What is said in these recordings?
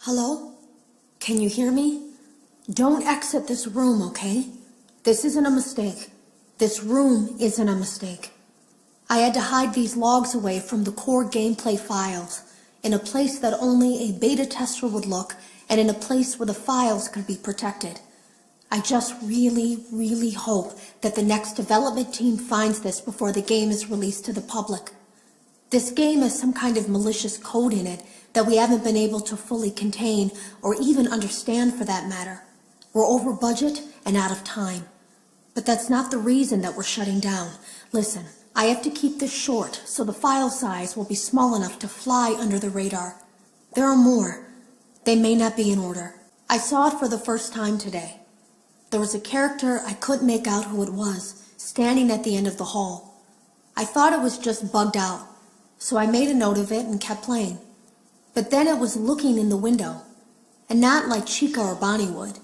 Hello? Can you hear me? Don't exit this room, okay? This isn't a mistake. This room isn't a mistake. I had to hide these logs away from the core gameplay files, in a place that only a beta tester would look, and in a place where the files could be protected. I just really hope that the next development team finds this before the game is released to the public. This game has some kind of malicious code in it that we haven't been able to fully contain or even understand for that matter. We're over budget and out of time. But that's not the reason that we're shutting down. Listen, I have to keep this short so the file size will be small enough to fly under the radar. There are more. They may not be in order. I saw it for the first time today. There was a character I couldn't make out who it was, standing at the end of the hall. I thought it was just bugged out, so I made a note of it and kept playing. But then it was looking in the window, and not like Chica or Bonnie would.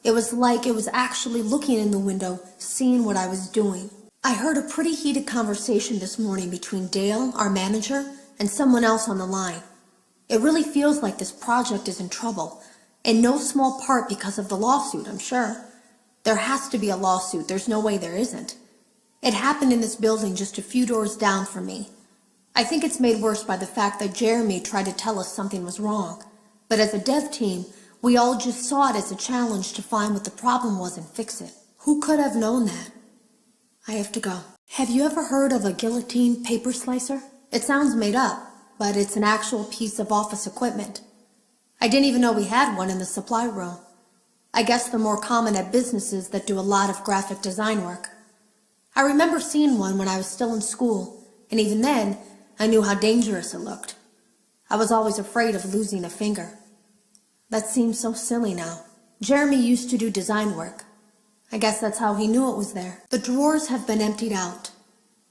It was like it was actually looking in the window, seeing what I was doing. I heard a pretty heated conversation this morning between Dale, our manager, and someone else on the line. It really feels like this project is in trouble, in no small part because of the lawsuit, I'm sure. There has to be a lawsuit, there's no way there isn't. It happened in this building just a few doors down from me. I think it's made worse by the fact that Jeremy tried to tell us something was wrong. But as a dev team, we all just saw it as a challenge to find what the problem was and fix it. Who could have known that? I have to go. Have you ever heard of a guillotine paper slicer? It sounds made up, but it's an actual piece of office equipment. I didn't even know we had one in the supply room. I guess they're more common at businesses that do a lot of graphic design work. I remember seeing one when I was still in school, and even then, I knew how dangerous it looked. I was always afraid of losing a finger. That seems so silly now. Jeremy used to do design work. I guess that's how he knew it was there. The drawers have been emptied out.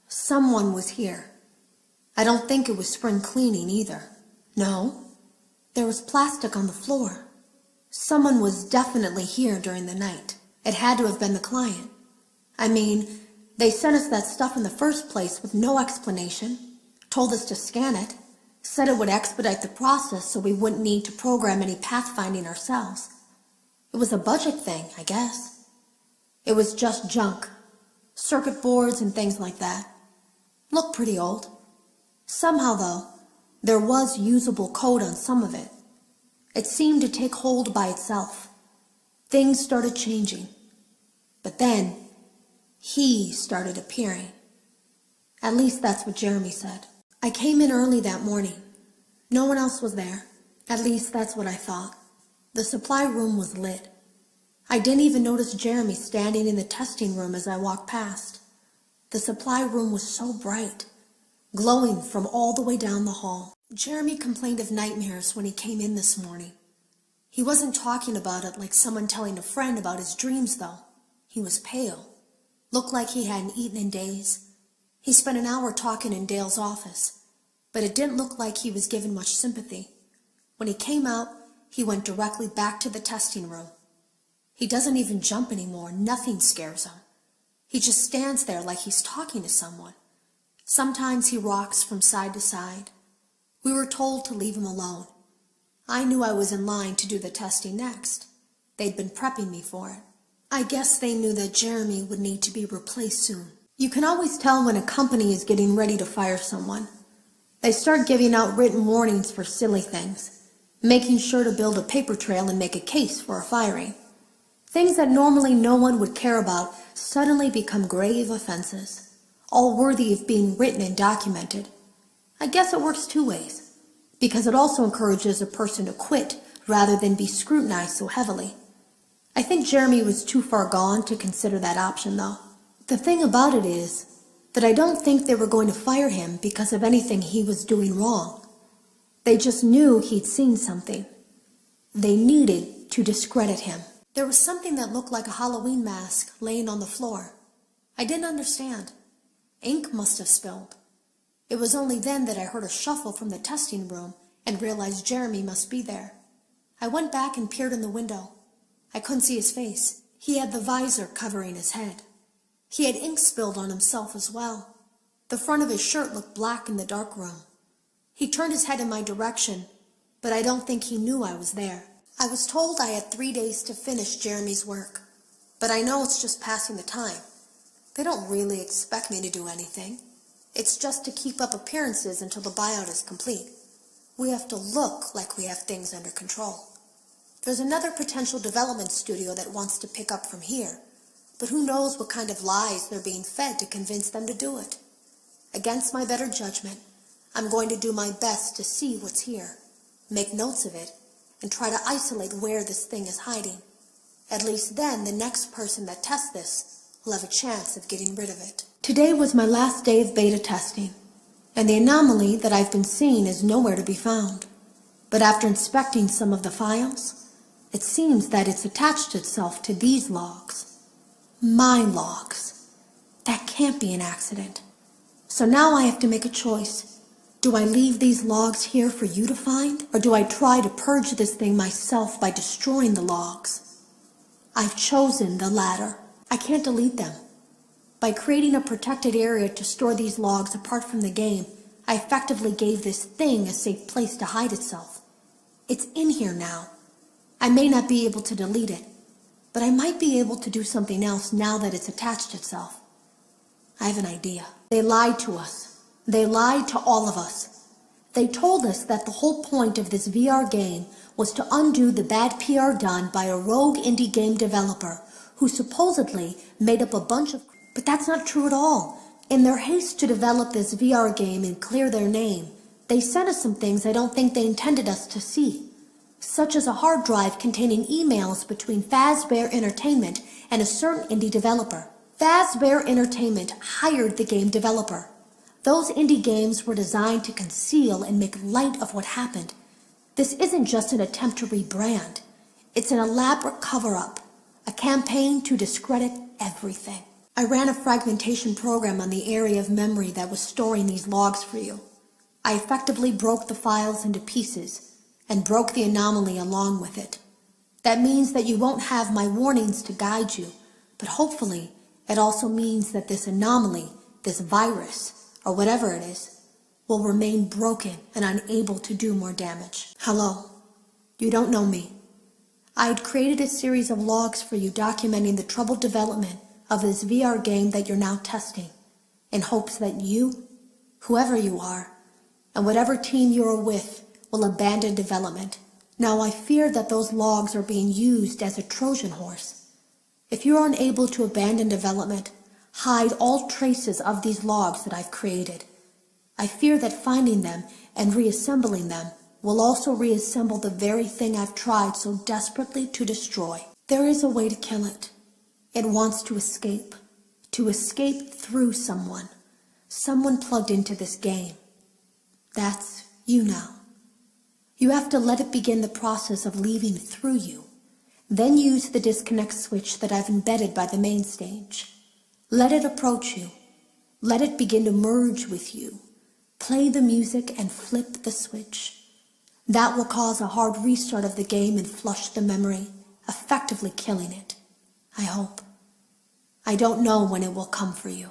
Someone was here. I don't think it was spring cleaning either. No, there was plastic on the floor. Someone was definitely here during the night. It had to have been the client. I mean, they sent us that stuff in the first place with no explanation, told us to scan it, said it would expedite the process so we wouldn't need to program any pathfinding ourselves. It was a budget thing, I guess. It was just junk, circuit boards and things like that. Looked pretty old. Somehow, though, there was usable code on some of it. It seemed to take hold by itself. Things started changing. But then, he started appearing. At least that's what Jeremy said. I came in early that morning. No one else was there. At least that's what I thought. The supply room was lit. I didn't even notice Jeremy standing in the testing room as I walked past. The supply room was so bright, glowing from all the way down the hall. Jeremy complained of nightmares when he came in this morning. He wasn't talking about it like someone telling a friend about his dreams, though. He was pale. Looked like he hadn't eaten in days. He spent an hour talking in Dale's office, but it didn't look like he was given much sympathy. When he came out, he went directly back to the testing room. He doesn't even jump anymore. Nothing scares him. He just stands there like he's talking to someone. Sometimes he rocks from side to side. We were told to leave him alone. I knew I was in line to do the testing next. They'd been prepping me for it. I guess they knew that Jeremy would need to be replaced soon. You can always tell when a company is getting ready to fire someone. They start giving out written warnings for silly things, making sure to build a paper trail and make a case for a firing. Things that normally no one would care about suddenly become grave offenses, all worthy of being written and documented. I guess it works two ways, because it also encourages a person to quit rather than be scrutinized so heavily. I think Jeremy was too far gone to consider that option, though. The thing about it is that I don't think they were going to fire him because of anything he was doing wrong. They just knew he'd seen something. They needed to discredit him. There was something that looked like a Halloween mask laying on the floor. I didn't understand. Ink must have spilled. It was only then that I heard a shuffle from the testing room and realized Jeremy must be there. I went back and peered in the window. I couldn't see his face. He had the visor covering his head. He had ink spilled on himself as well. The front of his shirt looked black in the dark room. He turned his head in my direction, but I don't think he knew I was there. I was told I had 3 days to finish Jeremy's work, but I know it's just passing the time. They don't really expect me to do anything. It's just to keep up appearances until the buyout is complete. We have to look like we have things under control. There's another potential development studio that wants to pick up from here, but who knows what kind of lies they're being fed to convince them to do it. Against my better judgment, I'm going to do my best to see what's here, make notes of it, and try to isolate where this thing is hiding. At least then the next person that tests this will have a chance of getting rid of it. Today was my last day of beta testing, and the anomaly that I've been seeing is nowhere to be found. But after inspecting some of the files, it seems that it's attached itself to these logs. My logs. That can't be an accident. So now I have to make a choice. Do I leave these logs here for you to find, or do I try to purge this thing myself by destroying the logs? I've chosen the latter. I can't delete them. By creating a protected area to store these logs apart from the game, I effectively gave this thing a safe place to hide itself. It's in here now. I may not be able to delete it, but I might be able to do something else now that it's attached itself. I have an idea. They lied to us. They lied to all of us. They told us that the whole point of this VR game was to undo the bad PR done by a rogue indie game developer who supposedly made up a bunch of... But that's not true at all. In their haste to develop this VR game and clear their name, they sent us some things I don't think they intended us to see, such as a hard drive containing emails between Fazbear Entertainment and a certain indie developer. Fazbear Entertainment hired the game developer. Those indie games were designed to conceal and make light of what happened. This isn't just an attempt to rebrand. It's an elaborate cover-up, a campaign to discredit everything. I ran a fragmentation program on the area of memory that was storing these logs for you. I effectively broke the files into pieces and broke the anomaly along with it. That means that you won't have my warnings to guide you, but hopefully it also means that this anomaly, this virus, or whatever it is, will remain broken and unable to do more damage. Hello. You don't know me. I had created a series of logs for you documenting the troubled development of this VR game that you're now testing, in hopes that you, whoever you are, and whatever team you're with, will abandon development. Now I fear that those logs are being used as a Trojan horse. If you're unable to abandon development, hide all traces of these logs that I've created. I fear that finding them and reassembling them will also reassemble the very thing I've tried so desperately to destroy. There is a way to kill it. It wants to escape through someone plugged into this game. That's you now. You have to let it begin the process of leaving through you. Then use the disconnect switch that I've embedded by the main stage. Let it approach you. Let it begin to merge with you. Play the music and flip the switch. That will cause a hard restart of the game and flush the memory, effectively killing it. I hope. I don't know when it will come for you.